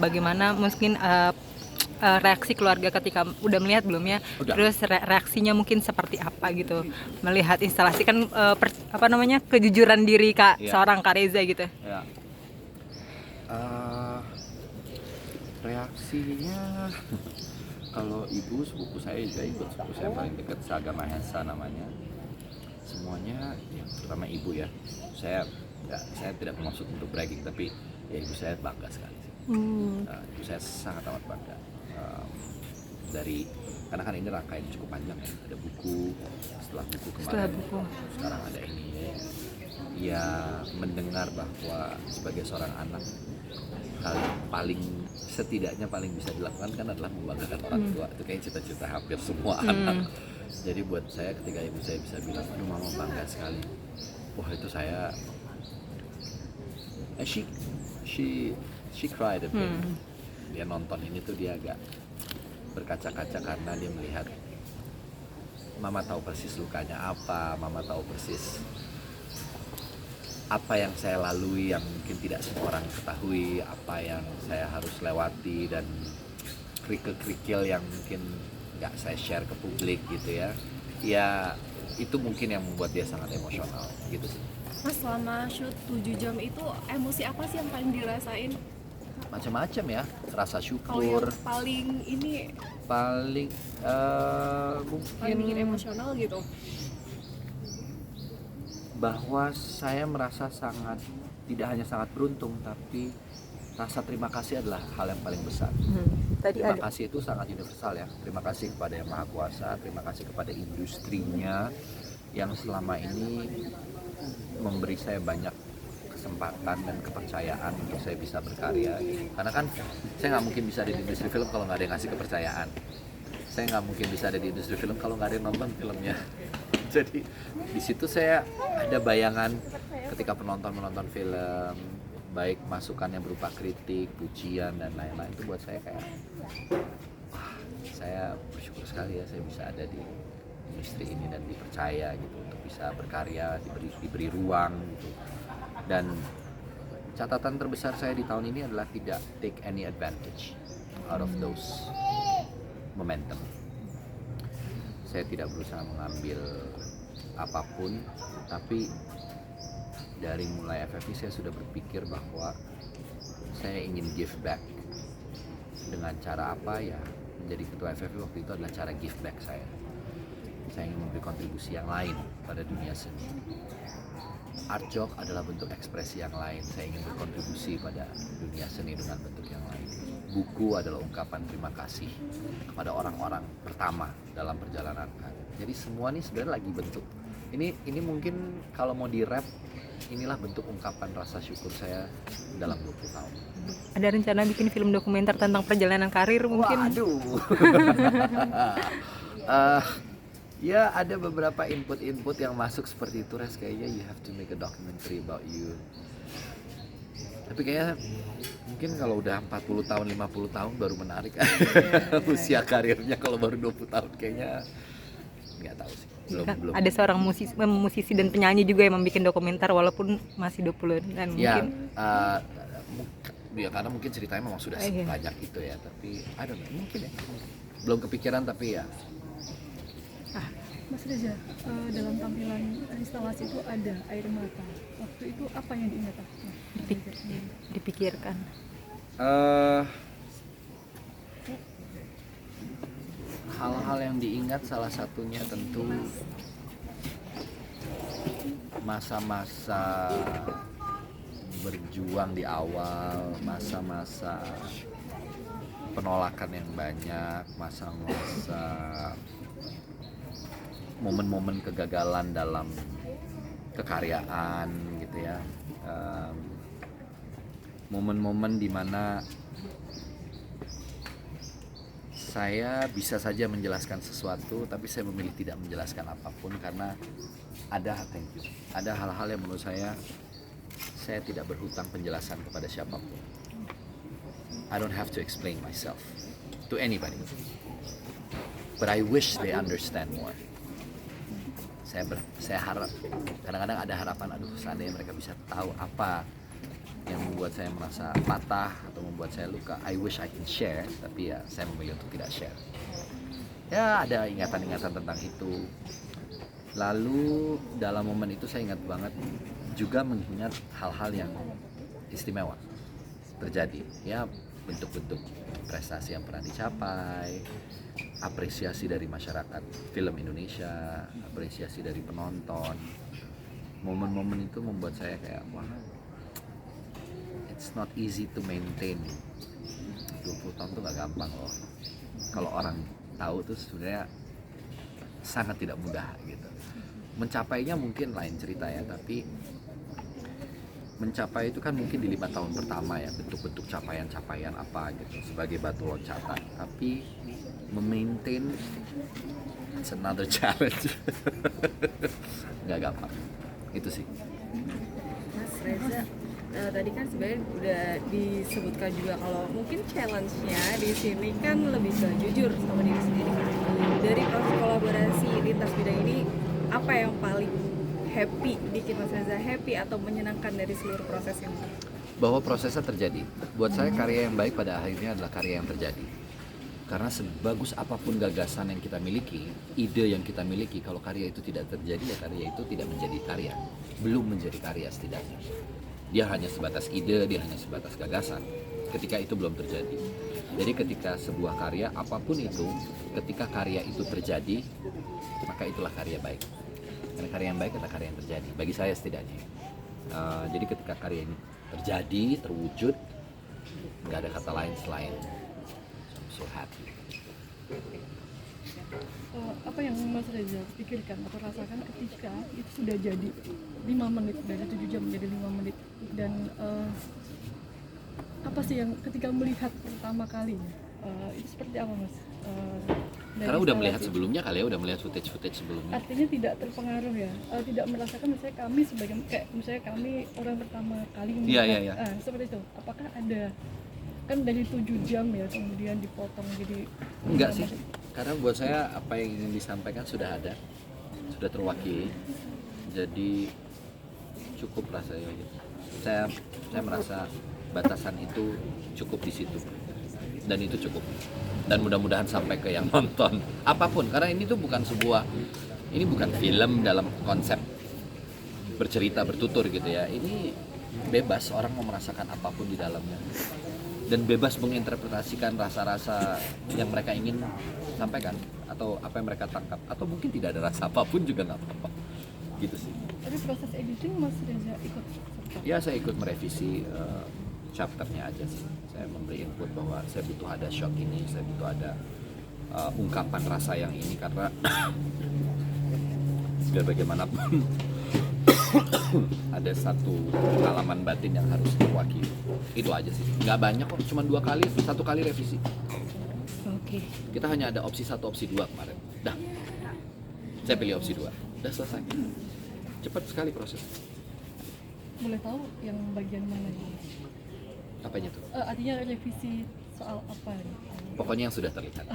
bagaimana mungkin reaksi keluarga ketika udah melihat belum ya? Udah. Terus reaksinya mungkin seperti apa gitu melihat instalasi kan kejujuran diri seorang Kak Reza gitu. Ya. Reaksinya kalau ibu sepupu saya juga ikut, sepupu saya paling dekat seagama Hesa namanya. Semuanya ya, terutama ibu ya. Saya tidak bermaksud untuk bragging, tapi ya ibu saya bangga sekali. Ibu saya sangat amat bangga. Karena kan ini rangkaian cukup panjang ya, ada buku, setelah buku kemarin, sekarang ada ini ya, mendengar bahwa sebagai seorang anak hal yang paling bisa dilakukan kan adalah membanggakan orang tua. Itu kayak cita-cita hampir semua anak. Jadi buat saya ketika ibu saya bisa bilang, aduh mama bangga sekali, wah itu saya she cried a bit. Dia nonton ini tuh dia agak berkaca-kaca karena dia melihat mama tahu persis lukanya apa, mama tahu persis apa yang saya lalui yang mungkin tidak semua orang ketahui, apa yang saya harus lewati dan kerikil-kerikil yang mungkin nggak saya share ke publik gitu ya. Ya itu mungkin yang membuat dia sangat emosional gitu sih. Mas, selama shoot 7 jam itu emosi apa sih yang paling dirasain? Macam-macam ya, rasa Kalau syukur, yang paling mungkin bikin emosional gitu. Bahwa saya merasa tidak hanya sangat beruntung, tapi rasa terima kasih adalah hal yang paling besar. Terima kasih itu sangat universal ya. Terima kasih kepada Yang Maha Kuasa, terima kasih kepada industrinya yang selama ini memberi saya banyak kesempatan dan kepercayaan untuk saya bisa berkarya. Karena kan saya nggak mungkin bisa ada di industri film kalau nggak ada yang ngasih kepercayaan. Saya nggak mungkin bisa ada di industri film kalau nggak ada yang nonton filmnya. Jadi di situ saya ada bayangan ketika penonton menonton film, baik masukannya berupa kritik, pujian dan lain-lain, itu buat saya kayak wah, saya bersyukur sekali ya saya bisa ada di industri ini dan dipercaya gitu untuk bisa berkarya, diberi ruang gitu. Dan catatan terbesar saya di tahun ini adalah tidak take any advantage out of those momentum. Saya tidak berusaha mengambil apapun, tapi dari mulai FFI saya sudah berpikir bahwa saya ingin give back. Dengan cara apa ya? Menjadi ketua FFI waktu itu adalah cara give back saya. Saya ingin memberi kontribusi yang lain pada dunia seni. Art Jok adalah bentuk ekspresi yang lain. Saya ingin berkontribusi pada dunia seni dengan bentuk yang lain. Buku adalah ungkapan terima kasih kepada orang-orang pertama dalam perjalanan karir. Jadi semua ini sebenarnya lagi bentuk. Ini mungkin kalau mau di-rap, inilah bentuk ungkapan rasa syukur saya dalam 20 tahun. Ada rencana bikin film dokumenter tentang perjalanan karir mungkin? Waduh. Ya ada beberapa input yang masuk seperti itu, Res, kayaknya you have to make a documentary about you. Tapi kayaknya mungkin kalau udah 40 tahun, 50 tahun baru menarik. Usia karirnya kalau baru 20 tahun kayaknya nggak tahu sih. Belum. Ada seorang musisi dan penyanyi juga yang membuat dokumenter walaupun masih 20 dan mungkin. Ya karena mungkin ceritanya memang sudah sebanyak itu ya, tapi I don't know, mungkin ya. Belum kepikiran tapi ya. Mas Reza, dalam tampilan instalasi itu ada air mata. Waktu itu apa yang diingat? Dipikirkan. Hal-hal yang diingat salah satunya tentu masa-masa berjuang di awal, masa-masa penolakan yang banyak, masa-masa momen-momen kegagalan dalam kekaryaan gitu ya, momen-momen dimana saya bisa saja menjelaskan sesuatu tapi saya memilih tidak menjelaskan apapun karena ada hal-hal yang menurut saya tidak berhutang penjelasan kepada siapapun. I don't have to explain myself to anybody, but I wish they understand more. Saya harap, kadang-kadang ada harapan, aduh seandainya mereka bisa tahu apa yang membuat saya merasa patah atau membuat saya luka, I wish I can share, tapi ya saya memilih untuk tidak share. Ya ada ingatan-ingatan tentang itu. Lalu dalam momen itu saya ingat banget juga mengingat hal-hal yang istimewa terjadi. Ya bentuk-bentuk prestasi yang pernah dicapai, apresiasi dari masyarakat film Indonesia, apresiasi dari penonton. Momen-momen itu membuat saya kayak wah, it's not easy to maintain. 20 tahun tuh gak gampang loh. Kalau orang tahu tuh sebenarnya sangat tidak mudah gitu. Mencapainya mungkin lain cerita ya, tapi mencapai itu kan mungkin di 5 tahun pertama ya, bentuk-bentuk capaian-capaian apa gitu sebagai batu loncatan. Tapi memaintain, it's another challenge. Nggak gampang. Itu sih. Mas Reza, tadi kan sebenarnya udah disebutkan juga kalau mungkin challenge-nya di sini kan lebih ke jujur sama diri sendiri. Dari proses kolaborasi lintas bidang ini, apa yang paling happy, bikin Mas Reza happy atau menyenangkan dari seluruh prosesnya? Bahwa prosesnya terjadi. Buat saya karya yang baik pada akhirnya adalah karya yang terjadi. Karena sebagus apapun gagasan yang kita miliki, ide yang kita miliki, kalau karya itu tidak terjadi, ya karya itu tidak menjadi karya. Belum menjadi karya setidaknya. Dia hanya sebatas ide, dia hanya sebatas gagasan. Ketika itu belum terjadi. Jadi ketika sebuah karya, apapun itu, ketika karya itu terjadi, maka itulah karya baik. Karena karya yang baik adalah karya yang terjadi. Bagi saya setidaknya. Jadi ketika karya ini terjadi, terwujud, nggak ada kata lain selain so happy. Apa yang Mas Reza pikirkan atau rasakan ketika itu sudah jadi 5 menit, dari 7 jam menjadi 5 menit, dan apa sih yang ketika melihat pertama kali itu seperti apa Mas? Karena udah melihat sebelumnya kali ya, udah melihat footage sebelumnya. Artinya tidak terpengaruh ya, tidak merasakan misalnya kami sebagai kayak misalnya kami orang pertama kali melihat, Iya. Seperti itu. Apakah ada, kan dari 7 jam ya kemudian dipotong jadi Enggak sih, karena buat saya apa yang ingin disampaikan sudah ada, sudah terwakili, jadi cukup rasanya gitu. Saya merasa batasan itu cukup di situ, dan itu cukup, dan mudah-mudahan sampai ke yang nonton apapun, karena ini tuh bukan film dalam konsep bercerita bertutur gitu ya. Ini bebas, orang mau merasakan apapun di dalamnya dan bebas menginterpretasikan rasa-rasa yang mereka ingin sampaikan atau apa yang mereka tangkap, atau mungkin tidak ada rasa apapun juga nggak apa-apa gitu sih. Tapi proses editing Mas Reza ikut serta? Ya saya ikut merevisi chapternya aja sih. Saya memberi input bahwa saya butuh ada shot ini, saya butuh ada ungkapan rasa yang ini, karena biar bagaimanapun ada satu pengalaman batin yang harus diwakili. Itu aja sih. Nggak banyak kok, cuma 2 kali, 1 kali revisi. Oke. Kita hanya ada opsi 1, opsi 2 kemarin. Dah. Saya pilih opsi 2. Udah selesai. Cepat sekali proses. Boleh tahu yang bagian mana ini? Apanya tuh? Artinya revisi soal apa nih? Pokoknya yang sudah terlihat.